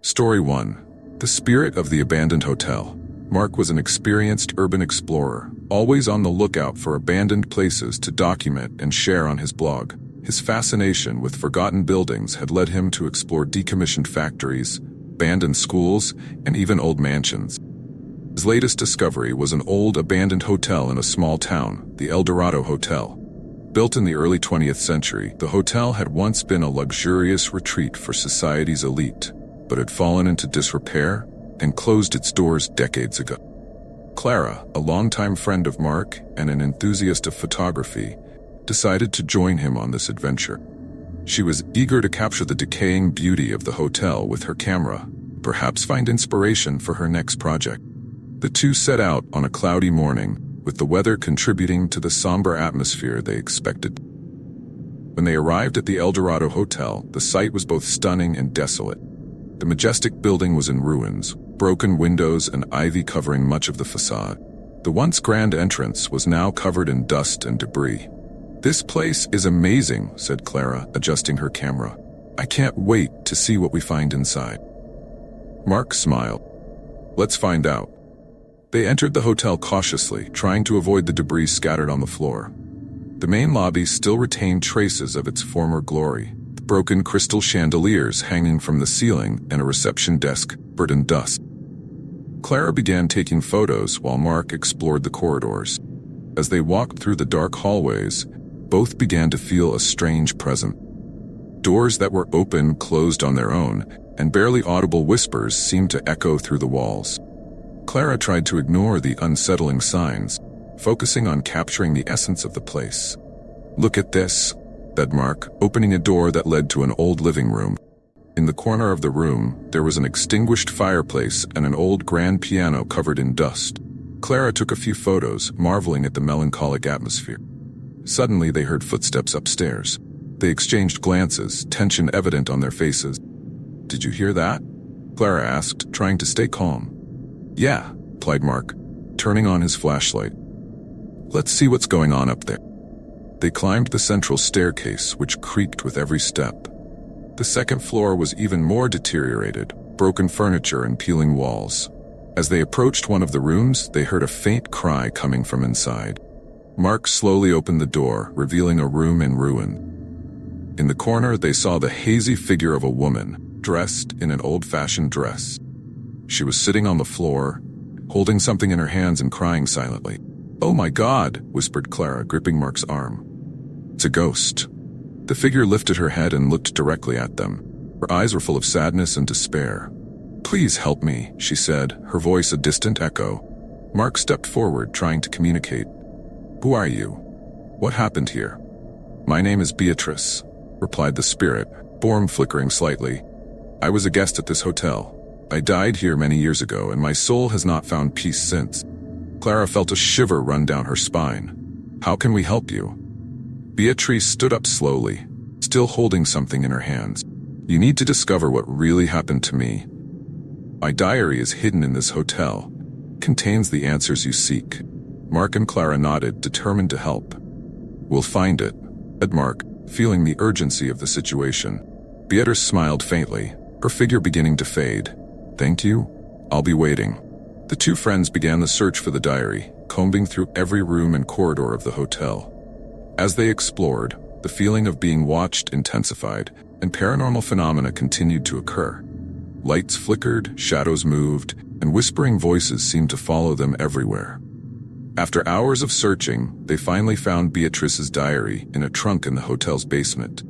Story 1. The Spirit of the Abandoned Hotel. Mark was an experienced urban explorer, always on the lookout for abandoned places to document and share on his blog. His fascination with forgotten buildings had led him to explore decommissioned factories, abandoned schools, and even old mansions. His latest discovery was an old abandoned hotel in a small town, the El Dorado Hotel. Built in the early 20th century, the hotel had once been a luxurious retreat for society's elite, but had fallen into disrepair and closed its doors decades ago. Clara, a longtime friend of Mark and an enthusiast of photography, decided to join him on this adventure. She was eager to capture the decaying beauty of the hotel with her camera, perhaps find inspiration for her next project. The two set out on a cloudy morning, with the weather contributing to the somber atmosphere they expected. When they arrived at the El Dorado Hotel, the site was both stunning and desolate. The majestic building was in ruins, broken windows and ivy covering much of the facade. The once grand entrance was now covered in dust and debris. "This place is amazing," said Clara, adjusting her camera. "I can't wait to see what we find inside." Mark smiled. "Let's find out." They entered the hotel cautiously, trying to avoid the debris scattered on the floor. The main lobby still retained traces of its former glory. Broken crystal chandeliers hanging from the ceiling and a reception desk covered in dust. Clara began taking photos while Mark explored the corridors. As they walked through the dark hallways, both began to feel a strange presence. Doors that were open closed on their own, and barely audible whispers seemed to echo through the walls. Clara tried to ignore the unsettling signs, focusing on capturing the essence of the place. "Look at this," said Mark, opening a door that led to an old living room. In the corner of the room, there was an extinguished fireplace and an old grand piano covered in dust. Clara took a few photos, marveling at the melancholic atmosphere. Suddenly, they heard footsteps upstairs. They exchanged glances, tension evident on their faces. "Did you hear that?" Clara asked, trying to stay calm. "Yeah," replied Mark, turning on his flashlight. "Let's see what's going on up there." They climbed the central staircase, which creaked with every step. The second floor was even more deteriorated, broken furniture and peeling walls. As they approached one of the rooms, they heard a faint cry coming from inside. Mark slowly opened the door, revealing a room in ruin. In the corner, they saw the hazy figure of a woman, dressed in an old-fashioned dress. She was sitting on the floor, holding something in her hands and crying silently. "Oh my God," whispered Clara, gripping Mark's arm. "It's a ghost." The figure lifted her head and looked directly at them. Her eyes were full of sadness and despair. "Please help me," she said, her voice a distant echo. Mark stepped forward, trying to communicate. "Who are you? What happened here?" "My name is Beatrice," replied the spirit, form flickering slightly. "I was a guest at this hotel. I died here many years ago, and my soul has not found peace since." Clara felt a shiver run down her spine. "How can we help you?" Beatrice stood up slowly, still holding something in her hands. "You need to discover what really happened to me. My diary is hidden in this hotel. It contains the answers you seek." Mark and Clara nodded, determined to help. "We'll find it," said Mark, feeling the urgency of the situation. Beatrice smiled faintly, her figure beginning to fade. "Thank you. I'll be waiting." The two friends began the search for the diary, combing through every room and corridor of the hotel. As they explored, the feeling of being watched intensified, and paranormal phenomena continued to occur. Lights flickered, shadows moved, and whispering voices seemed to follow them everywhere. After hours of searching, they finally found Beatrice's diary in a trunk in the hotel's basement.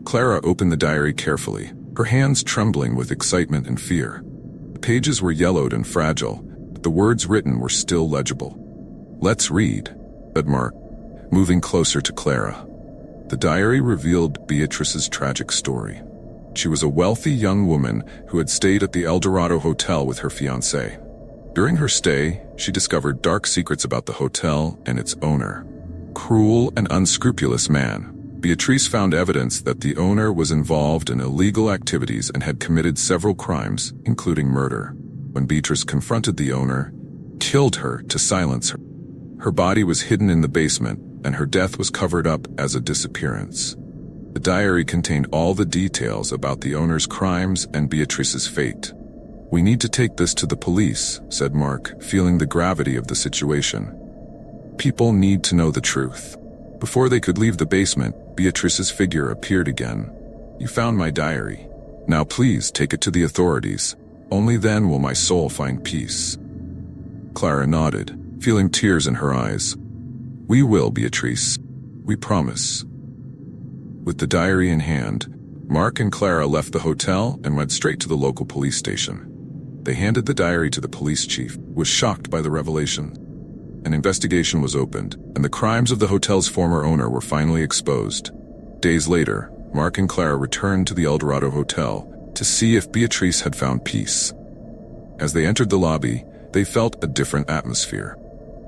Clara opened the diary carefully, her hands trembling with excitement and fear. The pages were yellowed and fragile, but the words written were still legible. "Let's read," said Mark, moving closer to Clara. The diary revealed Beatrice's tragic story. She was a wealthy young woman who had stayed at the El Dorado Hotel with her fiancé. During her stay, she discovered dark secrets about the hotel and its owner. Cruel and unscrupulous man. Beatrice found evidence that the owner was involved in illegal activities and had committed several crimes, including murder. When Beatrice confronted the owner, killed her to silence her. Her body was hidden in the basement, and her death was covered up as a disappearance. The diary contained all the details about the owner's crimes and Beatrice's fate. "We need to take this to the police," said Mark, feeling the gravity of the situation. "People need to know the truth." Before they could leave the basement, Beatrice's figure appeared again. "You found my diary. Now please take it to the authorities. Only then will my soul find peace." Clara nodded, feeling tears in her eyes. "We will, Beatrice. We promise." With the diary in hand, Mark and Clara left the hotel and went straight to the local police station. They handed the diary to the police chief, who was shocked by the revelation. An investigation was opened, and the crimes of the hotel's former owner were finally exposed. Days later, Mark and Clara returned to the Eldorado Hotel to see if Beatrice had found peace. As they entered the lobby, they felt a different atmosphere.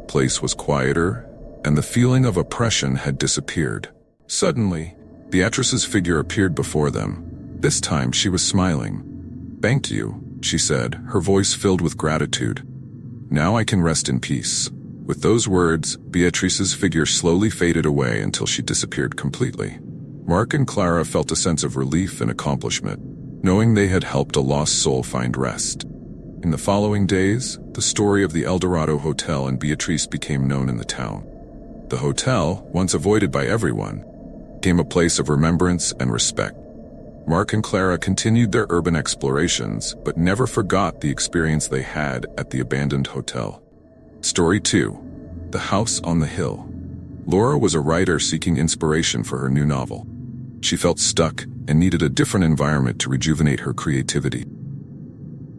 The place was quieter, and the feeling of oppression had disappeared. Suddenly, Beatrice's figure appeared before them. This time she was smiling. "Thank you," she said, her voice filled with gratitude. "Now I can rest in peace." With those words, Beatrice's figure slowly faded away until she disappeared completely. Mark and Clara felt a sense of relief and accomplishment, knowing they had helped a lost soul find rest. In the following days, the story of the Eldorado Hotel and Beatrice became known in the town. The hotel, once avoided by everyone, became a place of remembrance and respect. Mark and Clara continued their urban explorations, but never forgot the experience they had at the abandoned hotel. Story 2. The House on the Hill. Laura was a writer seeking inspiration for her new novel. She felt stuck and needed a different environment to rejuvenate her creativity.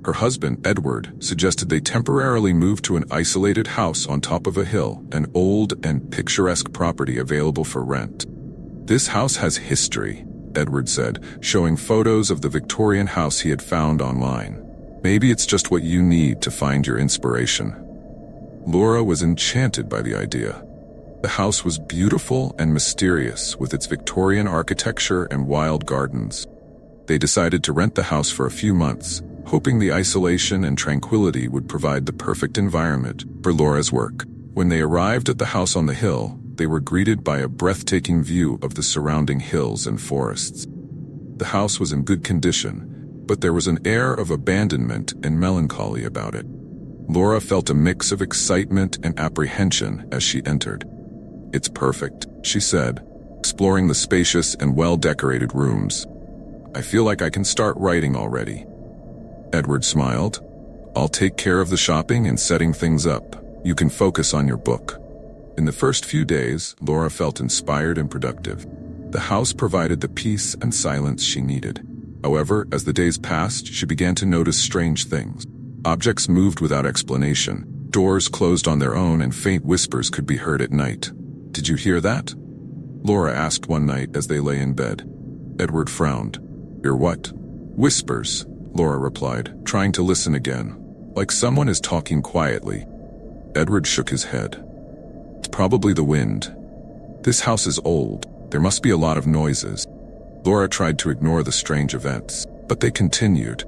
Her husband, Edward, suggested they temporarily move to an isolated house on top of a hill, an old and picturesque property available for rent. "This house has history," Edward said, showing photos of the Victorian house he had found online. "Maybe it's just what you need to find your inspiration." Laura was enchanted by the idea. The house was beautiful and mysterious, with its Victorian architecture and wild gardens. They decided to rent the house for a few months, hoping the isolation and tranquility would provide the perfect environment for Laura's work. When they arrived at the house on the hill, they were greeted by a breathtaking view of the surrounding hills and forests. The house was in good condition, but there was an air of abandonment and melancholy about it. Laura felt a mix of excitement and apprehension as she entered. "It's perfect," she said, exploring the spacious and well-decorated rooms. "I feel like I can start writing already." Edward smiled. "I'll take care of the shopping and setting things up. You can focus on your book." In the first few days, Laura felt inspired and productive. The house provided the peace and silence she needed. However, as the days passed, she began to notice strange things. Objects moved without explanation. Doors closed on their own, and faint whispers could be heard at night. "Did you hear that?" Laura asked one night as they lay in bed. Edward frowned. "Hear what?" "Whispers," Laura replied, trying to listen again. "Like someone is talking quietly." Edward shook his head. "It's probably the wind. This house is old. There must be a lot of noises." Laura tried to ignore the strange events, but they continued.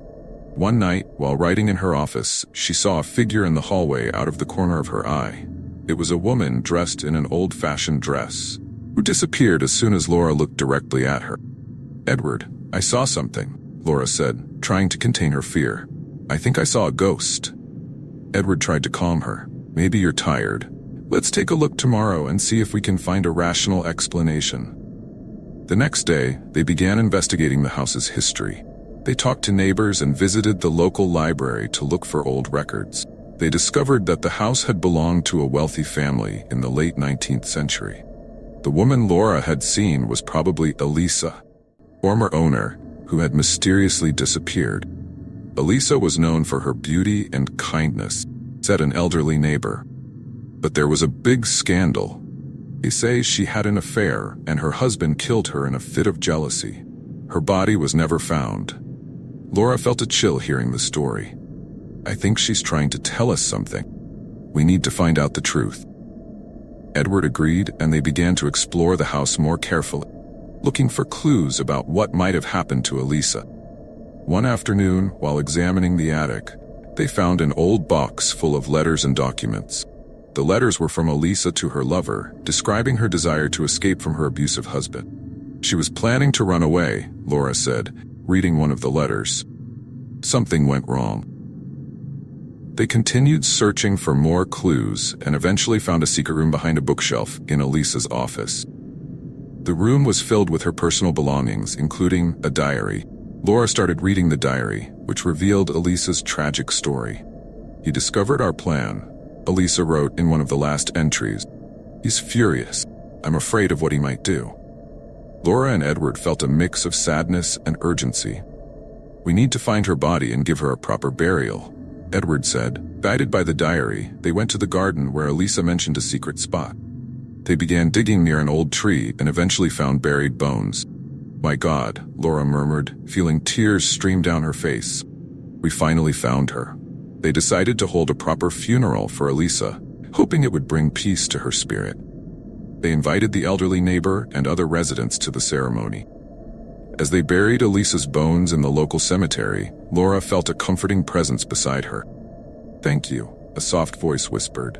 One night, while writing in her office, she saw a figure in the hallway out of the corner of her eye. It was a woman dressed in an old-fashioned dress, who disappeared as soon as Laura looked directly at her. "Edward, I saw something," Laura said, trying to contain her fear. "I think I saw a ghost." Edward tried to calm her. "Maybe you're tired. Let's take a look tomorrow and see if we can find a rational explanation." The next day, they began investigating the house's history. They talked to neighbors and visited the local library to look for old records. They discovered that the house had belonged to a wealthy family in the late 19th century. The woman Laura had seen was probably Elisa, former owner, who had mysteriously disappeared. Elisa was known for her beauty and kindness, said an elderly neighbor. But there was a big scandal. They say she had an affair and her husband killed her in a fit of jealousy. Her body was never found. Laura felt a chill hearing the story. "I think she's trying to tell us something. We need to find out the truth." Edward agreed, and they began to explore the house more carefully, looking for clues about what might have happened to Elisa. One afternoon, while examining the attic, they found an old box full of letters and documents. The letters were from Elisa to her lover, describing her desire to escape from her abusive husband. She was planning to run away, Laura said, reading one of the letters. Something went wrong. They continued searching for more clues and eventually found a secret room behind a bookshelf in Elisa's office. The room was filled with her personal belongings, including a diary. Laura started reading the diary, which revealed Elisa's tragic story. "He discovered our plan," Elisa wrote in one of the last entries. "He's furious. I'm afraid of what he might do." Laura and Edward felt a mix of sadness and urgency. "We need to find her body and give her a proper burial," Edward said. Guided by the diary, they went to the garden where Elisa mentioned a secret spot. They began digging near an old tree and eventually found buried bones. "My God," Laura murmured, feeling tears stream down her face. "We finally found her." They decided to hold a proper funeral for Elisa, hoping it would bring peace to her spirit. They invited the elderly neighbor and other residents to the ceremony. As they buried Elisa's bones in the local cemetery, Laura felt a comforting presence beside her. "Thank you," a soft voice whispered.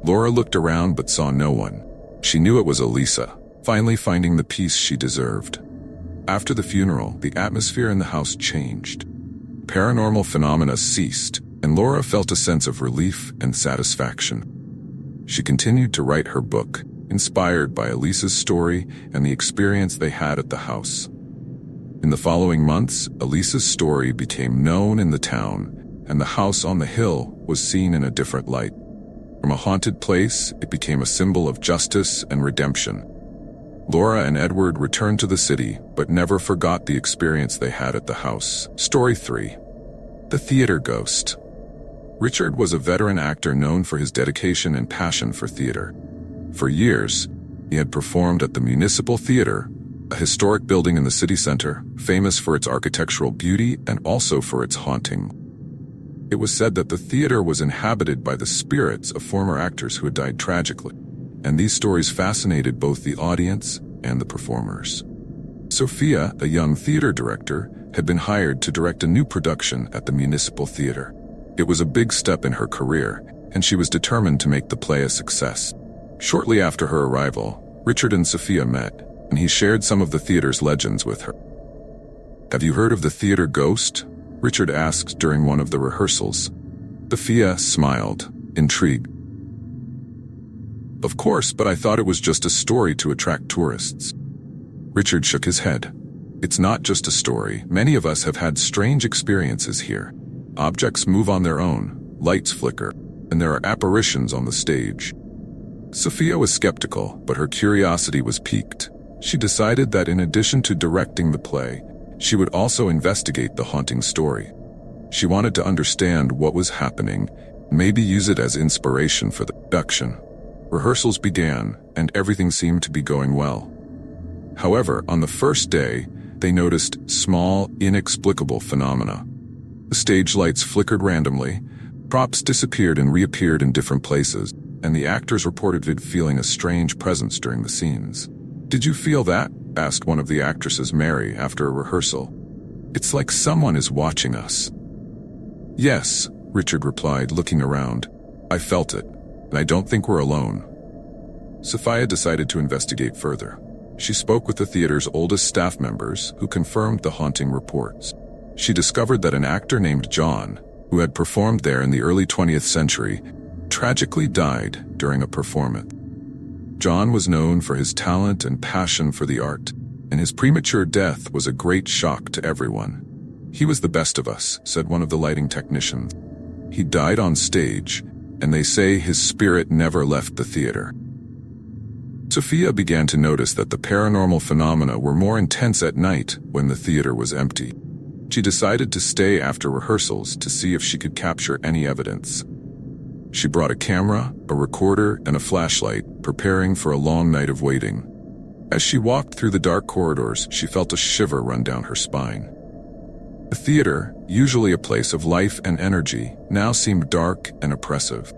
Laura looked around but saw no one. She knew it was Elisa, finally finding the peace she deserved. After the funeral, the atmosphere in the house changed. Paranormal phenomena ceased, and Laura felt a sense of relief and satisfaction. She continued to write her book, inspired by Elisa's story and the experience they had at the house. In the following months, Elisa's story became known in the town, and the house on the hill was seen in a different light. From a haunted place, it became a symbol of justice and redemption. Laura and Edward returned to the city, but never forgot the experience they had at the house. Story 3. The Theater Ghost. Richard was a veteran actor known for his dedication and passion for theater. For years, he had performed at the Municipal Theater, a historic building in the city center, famous for its architectural beauty and also for its haunting. It was said that the theater was inhabited by the spirits of former actors who had died tragically, and these stories fascinated both the audience and the performers. Sophia, a young theater director, had been hired to direct a new production at the Municipal Theater. It was a big step in her career, and she was determined to make the play a success. Shortly after her arrival, Richard and Sophia met, and he shared some of the theater's legends with her. "Have you heard of the theater ghost?" Richard asked during one of the rehearsals. Sophia smiled, intrigued. "Of course, but I thought it was just a story to attract tourists." Richard shook his head. "It's not just a story. Many of us have had strange experiences here. Objects move on their own, lights flicker, and there are apparitions on the stage." Sophia was skeptical, but her curiosity was piqued. She decided that in addition to directing the play, she would also investigate the haunting story. She wanted to understand what was happening, maybe use it as inspiration for the production. Rehearsals began, and everything seemed to be going well. However, on the first day, they noticed small, inexplicable phenomena. The stage lights flickered randomly, props disappeared and reappeared in different places, and the actors reported feeling a strange presence during the scenes. "Did you feel that?" asked one of the actresses, Mary, after a rehearsal. "It's like someone is watching us." "Yes," Richard replied, looking around. "I felt it, and I don't think we're alone." Sophia decided to investigate further. She spoke with the theater's oldest staff members, who confirmed the haunting reports. She discovered that an actor named John, who had performed there in the early 20th century, tragically died during a performance. John was known for his talent and passion for the art, and his premature death was a great shock to everyone. "He was the best of us," said one of the lighting technicians. "He died on stage, and they say his spirit never left the theater." Sophia began to notice that the paranormal phenomena were more intense at night when the theater was empty. She decided to stay after rehearsals to see if she could capture any evidence. She brought a camera, a recorder, and a flashlight, preparing for a long night of waiting. As she walked through the dark corridors, she felt a shiver run down her spine. The theater, usually a place of life and energy, now seemed dark and oppressive.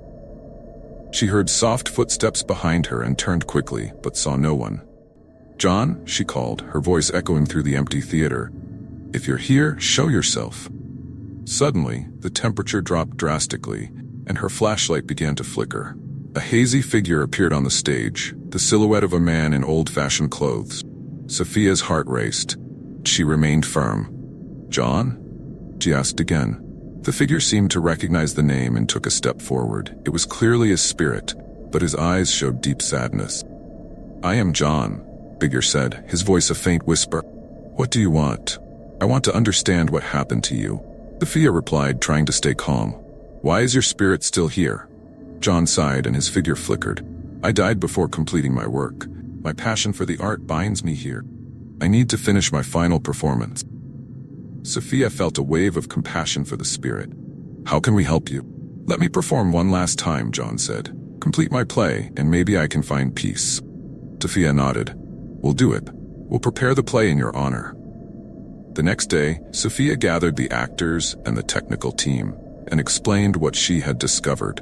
She heard soft footsteps behind her and turned quickly, but saw no one. "John," she called, her voice echoing through the empty theater. "If you're here, show yourself." Suddenly, the temperature dropped drastically, and her flashlight began to flicker. A hazy figure appeared on the stage, the silhouette of a man in old-fashioned clothes. Sophia's heart raced. She remained firm. "John?" she asked again. The figure seemed to recognize the name and took a step forward. It was clearly a spirit, but his eyes showed deep sadness. "I am John," figure said, his voice a faint whisper. "What do you want?" "I want to understand what happened to you," Sophia replied, trying to stay calm. "Why is your spirit still here?" John sighed and his figure flickered. "I died before completing my work. My passion for the art binds me here. I need to finish my final performance." Sophia felt a wave of compassion for the spirit. "How can we help you?" "Let me perform one last time," John said. "Complete my play, and maybe I can find peace." Sophia nodded. "We'll do it. We'll prepare the play in your honor." The next day, Sophia gathered the actors and the technical team and explained what she had discovered.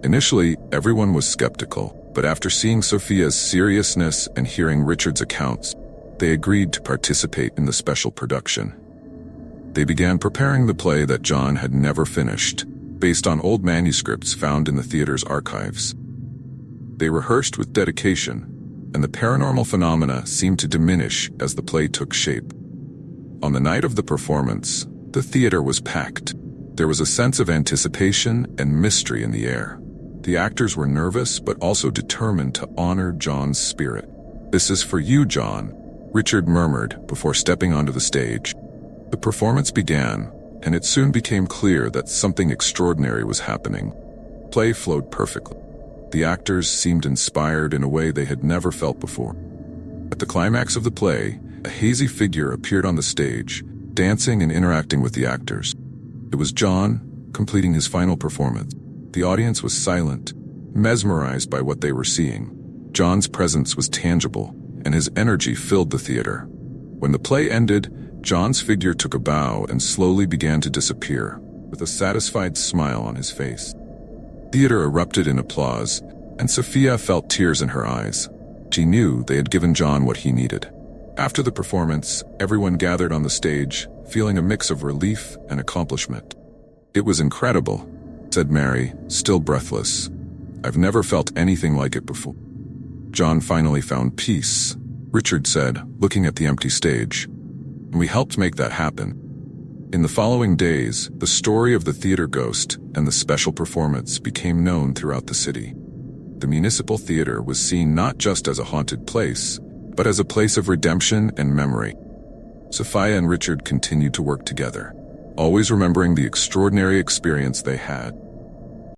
Initially, everyone was skeptical, but after seeing Sophia's seriousness and hearing Richard's accounts, they agreed to participate in the special production. They began preparing the play that John had never finished, based on old manuscripts found in the theater's archives. They rehearsed with dedication, and the paranormal phenomena seemed to diminish as the play took shape. On the night of the performance, the theater was packed. There was a sense of anticipation and mystery in the air. The actors were nervous but also determined to honor John's spirit. "This is for you, John," Richard murmured before stepping onto the stage. The performance began, and it soon became clear that something extraordinary was happening. The play flowed perfectly. The actors seemed inspired in a way they had never felt before. At the climax of the play, a hazy figure appeared on the stage, dancing and interacting with the actors. It was John, completing his final performance. The audience was silent, mesmerized by what they were seeing. John's presence was tangible, and his energy filled the theater. When the play ended, John's figure took a bow and slowly began to disappear, with a satisfied smile on his face. The theater erupted in applause, and Sophia felt tears in her eyes. She knew they had given John what he needed. After the performance, everyone gathered on the stage, feeling a mix of relief and accomplishment. "It was incredible," said Mary, still breathless. "I've never felt anything like it before." "John finally found peace," Richard said, looking at the empty stage. "And we helped make that happen." In the following days, the story of the theater ghost and the special performance became known throughout the city. The municipal theater was seen not just as a haunted place, but as a place of redemption and memory. Sophia and Richard continued to work together, always remembering the extraordinary experience they had.